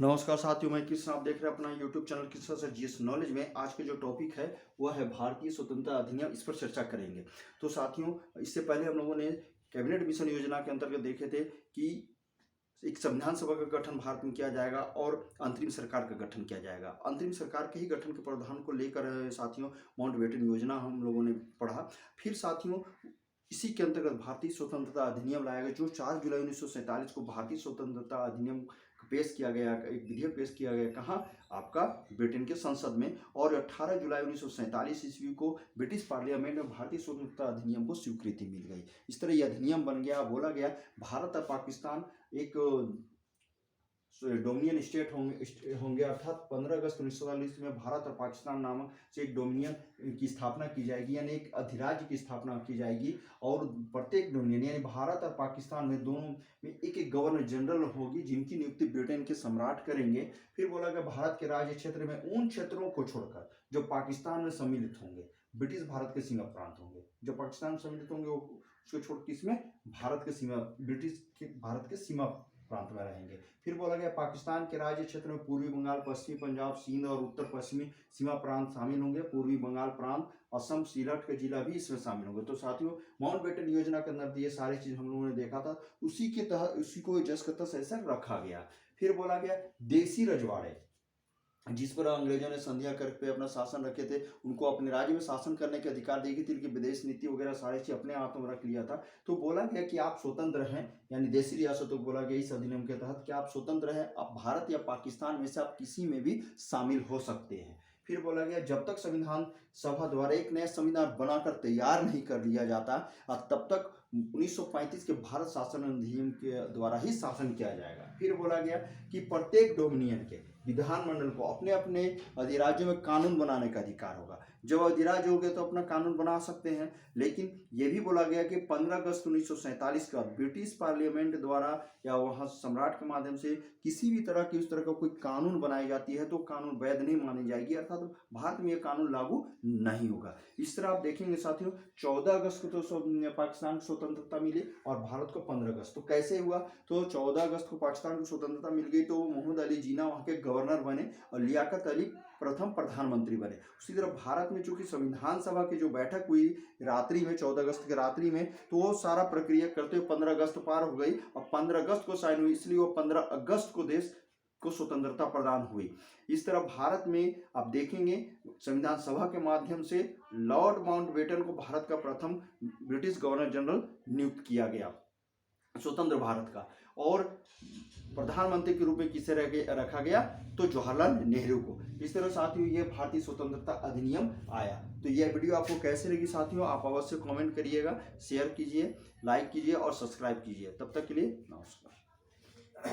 नमस्कार साथियों, मैं कृष्ण। आप देख रहे हैं अपना YouTube channel Krishna sir GS knowledge में। आज के जो टॉपिक है वह है भारतीय स्वतंत्रता अधिनियम। इस पर चर्चा करेंगे। तो साथियों, इससे पहले हम लोगों ने कैबिनेट मिशन योजना के अंतर्गत देखे थे कि एक संविधान सभा का गठन भारत में किया जाएगा और अंतरिम सरकार का गठन किया जाएगा। अंतरिम सरकार के ही गठन के प्रावधान को लेकर साथियों माउंटबेटन योजना हम लोगों ने पढ़ा। फिर साथियों, इसी के अंतर्गत भारतीय स्वतंत्रता अधिनियम लाया गया, जो 4 जुलाई 1947 को भारतीय स्वतंत्रता अधिनियम पेश किया गया। एक विधेयक पेश किया गया, कहाँ? आपका ब्रिटेन के संसद में। और 18 जुलाई 1947 ईस्वी को ब्रिटिश पार्लियामेंट में भारतीय स्वतंत्रता अधिनियम को स्वीकृति मिल गई। इस तरह यह अधिनियम बन गया। बोला गया भारत और पाकिस्तान एक डोमिनियन स्टेट होंगे अर्थात 15 अगस्त 1947 में भारत और पाकिस्तान नामक से एक डोमिनियन की स्थापना की जाएगी, यानी एक अधिराज्य की स्थापना की जाएगी। और प्रत्येक डोमिनियन यानी भारत और पाकिस्तान में दोनों में एक एक गवर्नर जनरल होगी, जिनकी नियुक्ति ब्रिटेन के सम्राट करेंगे। फिर बोला गया भारत के राज्य क्षेत्र में उन क्षेत्रों को छोड़कर जो पाकिस्तान में सम्मिलित होंगे, ब्रिटिश भारत के सीमा प्रांत होंगे। जो पाकिस्तान में सम्मिलित होंगे उसको छोड़ के इसमें भारत के सीमा, ब्रिटिश के भारत के सीमा प्रांत में रहेंगे। फिर बोला गया पाकिस्तान के राज्य क्षेत्र में पूर्वी बंगाल, पश्चिमी पंजाब, सिंध और उत्तर पश्चिमी सीमा प्रांत शामिल होंगे। पूर्वी बंगाल प्रांत, असम, सिलहट के जिला भी इसमें शामिल होंगे। तो साथियों, माउंटबेटन योजना के अंदर ये सारी चीज हम लोगों ने देखा था। उसी के तहत उसी को जस के तहत ऐसा रखा गया। फिर बोला गया देसी रजवाड़े, जिस पर अंग्रेजों ने संधिया करके अपना शासन रखे थे, उनको अपने राज्य में शासन करने के अधिकार दी गई थी, लेकिन विदेश नीति वगैरह सारी चीज अपने हाथों में रख लिया था। तो बोला गया कि आप स्वतंत्र हैं, यानी देसी रियासतों को बोला गया इस अधिनियम के तहत कि आप स्वतंत्र हैं, आप भारत या पाकिस्तान में से आप किसी में भी शामिल हो सकते हैं। फिर बोला गया जब तक संविधान सभा द्वारा एक नया संविधान बनाकर तैयार नहीं कर लिया जाता, तब तक 1935 के भारत शासन अधिनियम के द्वारा ही शासन किया जाएगा। फिर बोला गया कि प्रत्येक डोमिनियन के विधानमंडल को अपने अपने अधिराज्यों में कानून बनाने का अधिकार होगा। जब अधिराज्य हो गए तो अपना कानून बना सकते हैं। लेकिन यह भी बोला गया कि 15 अगस्त 1947 का ब्रिटिश पार्लियामेंट द्वारा या वहां सम्राट के माध्यम से किसी भी तरह की उस तरह का कोई कानून बनाई जाती है तो कानून वैध नहीं मानी जाएगी, अर्थात भारत में यह कानून लागू नहीं होगा। इस तरह आप देखेंगे साथियों, 14 अगस्त को तो पाकिस्तान को स्वतंत्रता मिली और भारत को 15 अगस्त। तो कैसे हुआ? तो 14 अगस्त को पाकिस्तान को स्वतंत्रता मिल गई तो मोहम्मद अली जिन्ना वहां के गवर्नर बने और लियाकत अली प्रथम प्रधानमंत्री बने। उसी तरह भारत में चूंकि संविधान सभा की जो बैठक हुई रात्रि में, 14 अगस्त की रात्रि में, तो वो सारा प्रक्रिया करते हुए 15 अगस्त पार हो गई और 15 अगस्त को साइन हुई, इसलिए वो 15 अगस्त को देश को स्वतंत्रता प्रदान हुई। इस तरह भारत में आप देखेंगे संविधान सभा के माध्यम से लॉर्ड माउंटबेटन को भारत का प्रथम ब्रिटिश गवर्नर जनरल नियुक्त किया गया स्वतंत्र भारत का। और प्रधानमंत्री के रूप में किसे रखा गया? तो जवाहरलाल नेहरू को। इस तरह साथियों ये भारतीय स्वतंत्रता अधिनियम आया। तो यह वीडियो आपको कैसे लगी साथियों, आप अवश्य कमेंट करिएगा, शेयर कीजिए, लाइक कीजिए और सब्सक्राइब कीजिए। तब तक के लिए नमस्कार।